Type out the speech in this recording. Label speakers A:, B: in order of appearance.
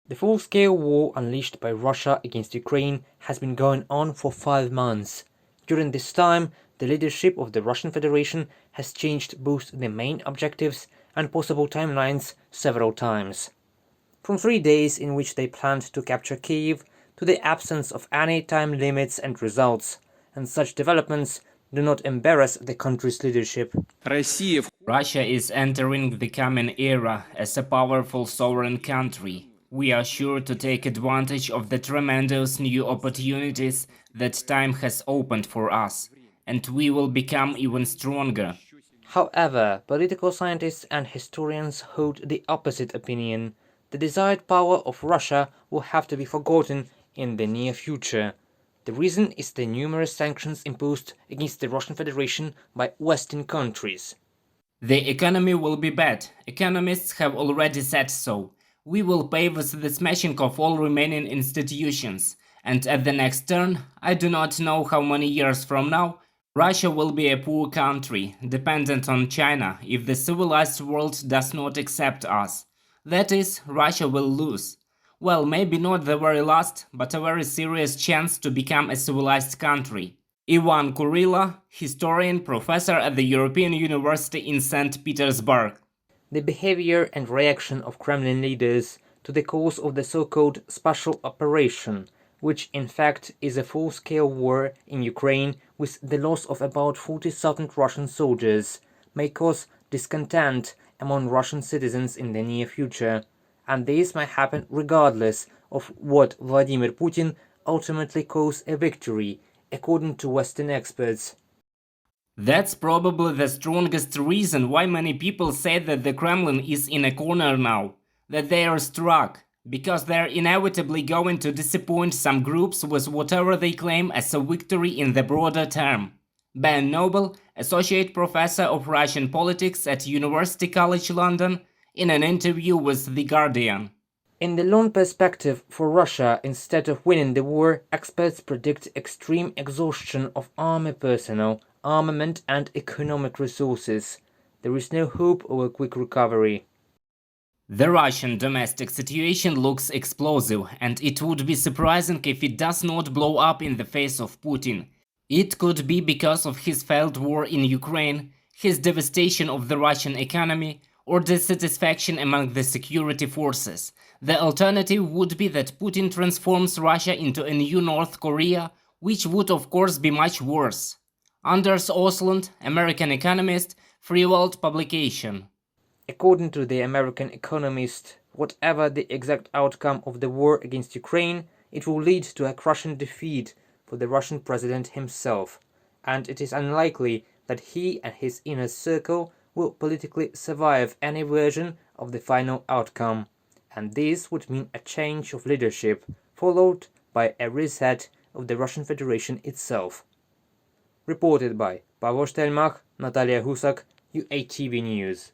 A: The full-scale war unleashed by Russia against Ukraine has been going on for 5 months. During this time, the leadership of the Russian Federation has changed both the main objectives and possible timelines several times. From 3 days in which they planned to capture Kiev to the absence of any time limits and results, and such developments do not embarrass the country's leadership.
B: Russia is entering the coming era as a powerful sovereign country. We are sure to take advantage of the tremendous new opportunities that time has opened for us, and we will become even stronger.
A: However, political scientists and historians hold the opposite opinion. The desired power of Russia will have to be forgotten in the near future. The reason is the numerous sanctions imposed against the Russian Federation by Western countries.
B: The economy will be bad. Economists have already said so. We will pay with the smashing of all remaining institutions. And at the next turn, I do not know how many years from now, Russia will be a poor country, dependent on China, if the civilized world does not accept us. That is, Russia will lose. Well, maybe not the very last, but a very serious chance to become a civilized country. Ivan Kurila, historian, professor at the European University in St. Petersburg.
A: The behavior and reaction of Kremlin leaders to the cause of the so-called special operation, which in fact is a full-scale war in Ukraine with the loss of about 40,000 Russian soldiers, may cause discontent among Russian citizens in the near future, and this might happen regardless of what Vladimir Putin ultimately calls a victory, according to Western experts.
B: That's probably the strongest reason why many people say that the Kremlin is in a corner now, that they are struck, because they're inevitably going to disappoint some groups with whatever they claim as a victory in the broader term. Ben Noble, Associate Professor of Russian Politics at University College London, in an interview with The Guardian.
A: In the long perspective for Russia, instead of winning the war, experts predict extreme exhaustion of army personnel, armament and economic resources. There is no hope of a quick recovery.
B: The Russian domestic situation looks explosive, and it would be surprising if it does not blow up in the face of Putin. It could be because of his failed war in Ukraine, his devastation of the Russian economy, or dissatisfaction among the security forces. The alternative would be that Putin transforms Russia into a new North Korea, which would of course be much worse. Anders Osland, American economist, Free World Publication.
A: According to the American Economist, whatever the exact outcome of the war against Ukraine, it will lead to a crushing defeat for the Russian president himself, and it is unlikely that he and his inner circle will politically survive any version of the final outcome, and this would mean a change of leadership, followed by a reset of the Russian Federation itself. Reported by Pavel Stelmach, Natalia Husak, UATV News.